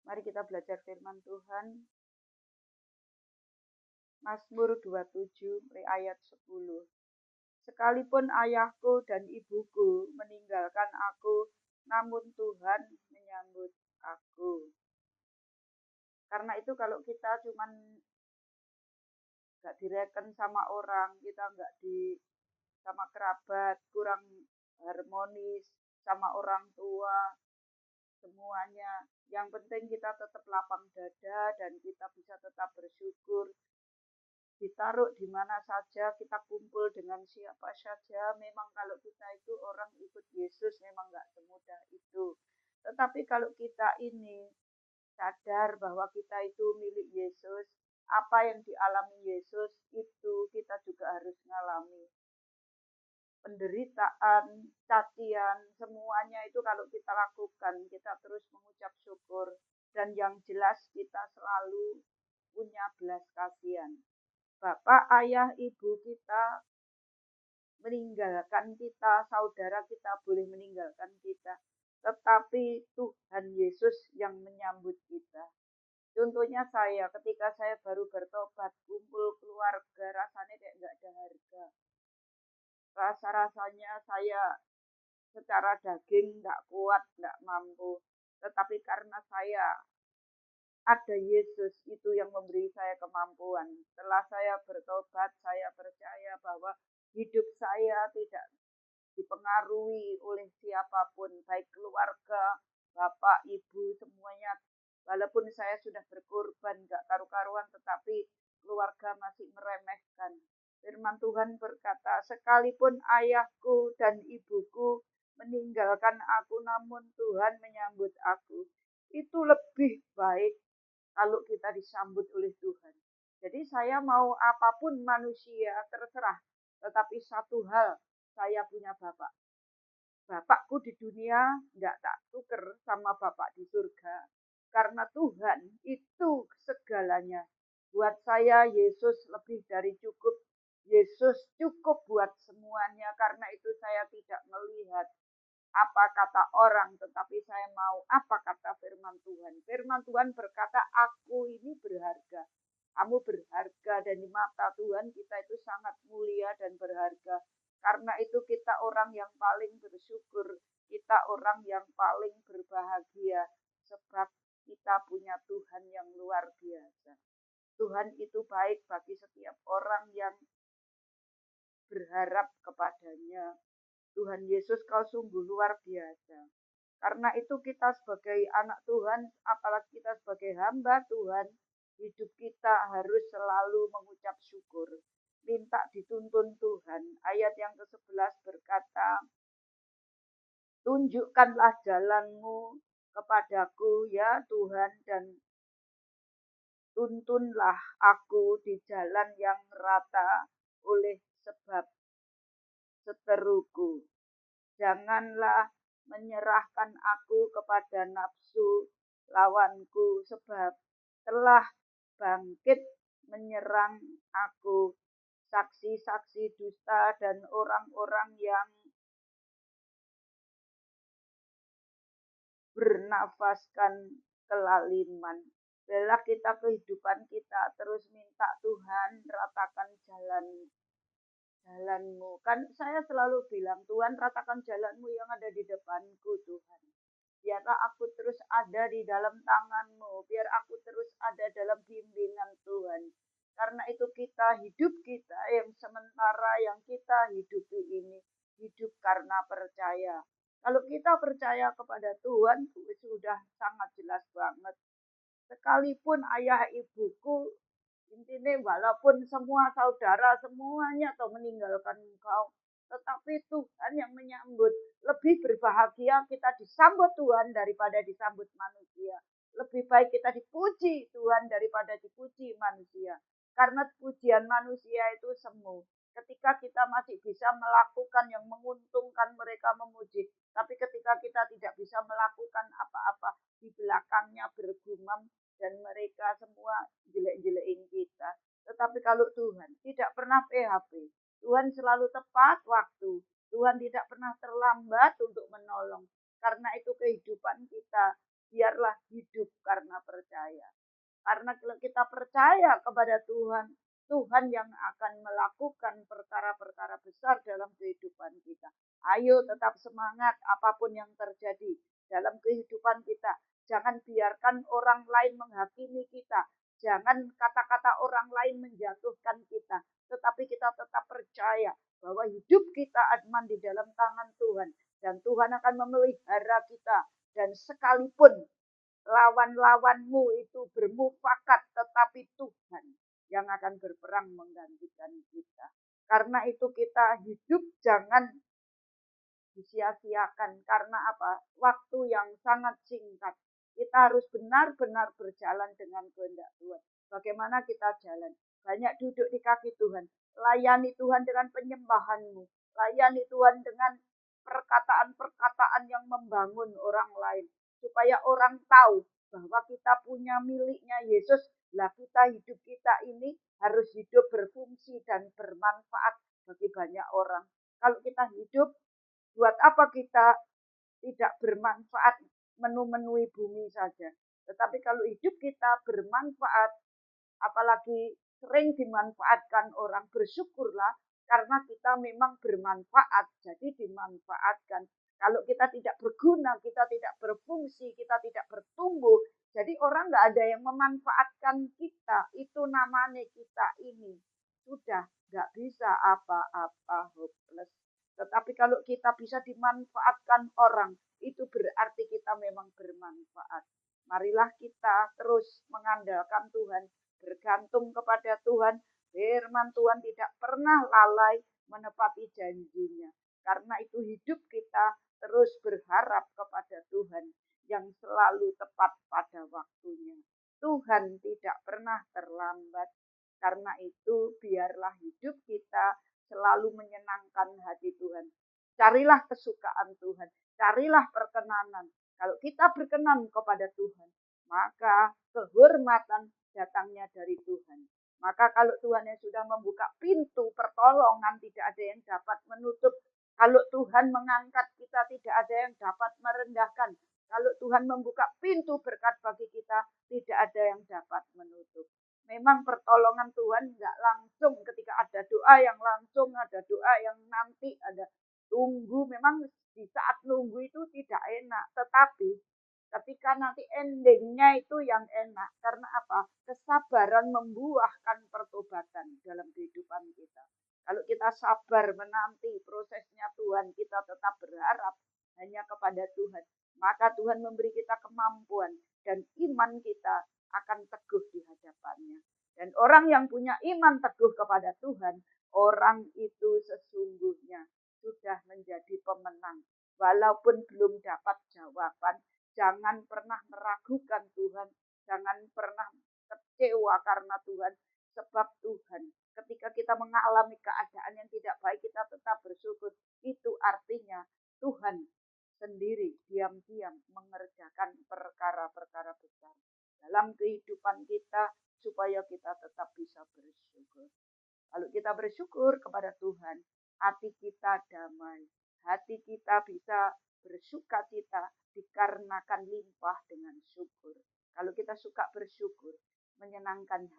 Mari kita belajar firman Tuhan. Mazmur 27 ayat 10. Sekalipun ayahku dan ibuku meninggalkan aku, namun Tuhan menyambut aku. Karena itu kalau kita cuman nggak direken sama orang, kita nggak sama kerabat, kurang harmonis sama orang tua, semuanya. Yang penting kita tetap lapang dada dan kita bisa tetap bersyukur. Ditaruh di mana saja, kita kumpul dengan siapa saja. Memang kalau kita itu orang ikut Yesus memang nggak semudah itu. Tetapi kalau kita ini sadar bahwa kita itu milik Yesus, apa yang dialami Yesus itu kita juga harus mengalami. Penderitaan, cacian, semuanya itu kalau kita lakukan, kita terus mengucap syukur. Dan yang jelas kita selalu punya belas kasihan. Bapak, ayah, ibu kita meninggalkan kita, saudara kita boleh meninggalkan kita. Tetapi Tuhan Yesus yang menyambut kita. Contohnya saya, ketika saya baru bertobat, kumpul keluarga, rasanya kayak nggak ada harga. Rasa-rasanya saya secara daging nggak kuat, nggak mampu. Tetapi karena saya ada Yesus itu yang memberi saya kemampuan. Setelah saya bertobat, saya percaya bahwa hidup saya tidak dipengaruhi oleh siapapun, baik keluarga, bapak, ibu, semuanya. Walaupun saya sudah berkorban, gak karu-karuan, tetapi keluarga masih meremehkan. Firman Tuhan berkata, sekalipun ayahku dan ibuku meninggalkan aku, namun Tuhan menyambut aku. Itu lebih baik kalau kita disambut oleh Tuhan. Jadi saya mau apapun manusia terserah. Tetapi satu hal, saya punya Bapak. Bapakku di dunia enggak tak tuker sama Bapak di surga. Karena Tuhan itu segalanya. Buat saya Yesus lebih dari cukup. Yesus cukup buat semuanya. Karena itu saya tidak melihat apa kata orang, tetapi saya mau apa kata firman Tuhan. Firman Tuhan berkata, aku ini berharga. Kamu berharga dan di mata Tuhan kita itu sangat mulia dan berharga. Karena itu kita orang yang paling bersyukur. Kita orang yang paling berbahagia. Sebab kita punya Tuhan yang luar biasa. Tuhan itu baik bagi setiap orang yang berharap kepadanya. Tuhan Yesus, kau sungguh luar biasa. Karena itu kita sebagai anak Tuhan, apalagi kita sebagai hamba Tuhan, hidup kita harus selalu mengucap syukur. Minta dituntun Tuhan. Ayat yang ke-11 berkata, tunjukkanlah jalanmu kepadaku ya Tuhan, dan tuntunlah aku di jalan yang rata oleh sebab seteruku. Janganlah menyerahkan aku kepada nafsu lawanku, sebab telah bangkit menyerang aku saksi-saksi dusta dan orang-orang yang bernafaskan kelaliman. Biarlah kita kehidupan kita terus minta Tuhan ratakan jalanmu. Kan saya selalu bilang, Tuhan ratakan jalanmu yang ada di depanku Tuhan. Biarlah aku terus ada di dalam tanganmu. Biar aku terus ada dalam bimbingan Tuhan. Karena itu hidup kita yang sementara yang kita hidupi ini. Hidup karena percaya. Kalau kita percaya kepada Tuhan, sudah sangat jelas banget. Sekalipun ayah ibuku, intinya walaupun semua saudara semuanya atau meninggalkan engkau, tetapi Tuhan yang menyambut. Lebih berbahagia kita disambut Tuhan daripada disambut manusia. Lebih baik kita dipuji Tuhan daripada dipuji manusia. Karena pujian manusia itu semu. Ketika kita masih bisa melakukan yang menguntungkan mereka memuji. Tapi ketika kita tidak bisa melakukan apa-apa, di belakangnya bergumam dan mereka semua jelek-jelekin kita. Tetapi kalau Tuhan tidak pernah PHP, Tuhan selalu tepat waktu. Tuhan tidak pernah terlambat untuk menolong. Karena itu kehidupan kita biarlah hidup karena percaya. Karena kalau kita percaya kepada Tuhan, Tuhan yang akan melakukan perkara-perkara besar dalam kehidupan kita. Ayo tetap semangat apapun yang terjadi dalam kehidupan kita. Jangan biarkan orang lain menghakimi kita. Jangan kata-kata orang lain menjatuhkan kita. Tetapi kita tetap percaya bahwa hidup kita aman di dalam tangan Tuhan. Dan Tuhan akan memelihara kita. Dan sekalipun lawan-lawanmu itu bermufakat, tetapi Tuhan yang akan berperang menggantikan kita. Karena itu kita hidup jangan disia-siakan. Karena apa? Waktu yang sangat singkat. Kita harus benar-benar berjalan dengan kehendak Tuhan. Bagaimana kita jalan? Banyak duduk di kaki Tuhan. Layani Tuhan dengan penyembahanmu. Layani Tuhan dengan perkataan-perkataan yang membangun orang lain. Supaya orang tahu bahwa kita punya miliknya Yesus. Lah kita hidup kita ini harus hidup berfungsi dan bermanfaat bagi banyak orang. Kalau kita hidup, buat apa kita tidak bermanfaat memenuhi bumi saja. Tetapi kalau hidup kita bermanfaat, apalagi sering dimanfaatkan orang, bersyukurlah karena kita memang bermanfaat, jadi dimanfaatkan. Kalau kita tidak berguna, kita tidak berfungsi, kita tidak bertumbuh, jadi orang nggak ada yang memanfaatkan kita. Itu namanya kita ini sudah nggak bisa apa-apa, hopeless. Tetapi kalau kita bisa dimanfaatkan orang, itu berarti kita memang bermanfaat. Marilah kita terus mengandalkan Tuhan, bergantung kepada Tuhan. Firman Tuhan tidak pernah lalai menepati janjinya. Karena itu hidup kita terus berharap kepada Tuhan yang selalu tepat pada waktunya. Tuhan tidak pernah terlambat. Karena itu biarlah hidup kita selalu menyenangkan hati Tuhan. Carilah kesukaan Tuhan. Carilah perkenanan. Kalau kita berkenan kepada Tuhan, maka kehormatan datangnya dari Tuhan. Maka kalau Tuhan yang sudah membuka pintu pertolongan, tidak ada yang dapat menutup. Kalau Tuhan mengangkat kita, tidak ada yang dapat merendahkan. Kalau Tuhan membuka pintu berkat bagi kita, tidak ada yang dapat menutup. Memang pertolongan Tuhan nggak langsung, ketika ada doa yang langsung, ada doa yang nanti, ada tunggu. Memang di saat nunggu itu tidak enak, tetapi ketika nanti endingnya itu yang enak. Karena apa? Kesabaran membuahkan pertobatan dalam kehidupan kita. Kalau kita sabar menanti prosesnya Tuhan, kita tetap berharap hanya kepada Tuhan, maka Tuhan memberi kita kemampuan dan iman kita akan teguh di hadapannya. Dan orang yang punya iman teguh kepada Tuhan, orang itu sesungguhnya sudah menjadi pemenang. Walaupun belum dapat jawaban, jangan pernah meragukan Tuhan, jangan pernah kecewa karena Tuhan, sebab Tuhan, ketika kita mengalami keadaan yang tidak baik, kita tetap bersyukur. Itu artinya Tuhan sendiri diam-diam mengerjakan perkara-perkara besar dalam kehidupan kita, supaya kita tetap bisa bersyukur. Kalau kita bersyukur kepada Tuhan, hati kita damai, hati kita bisa bersukacita dikarenakan limpah dengan syukur. Kalau kita suka bersyukur, menyenangkan hati.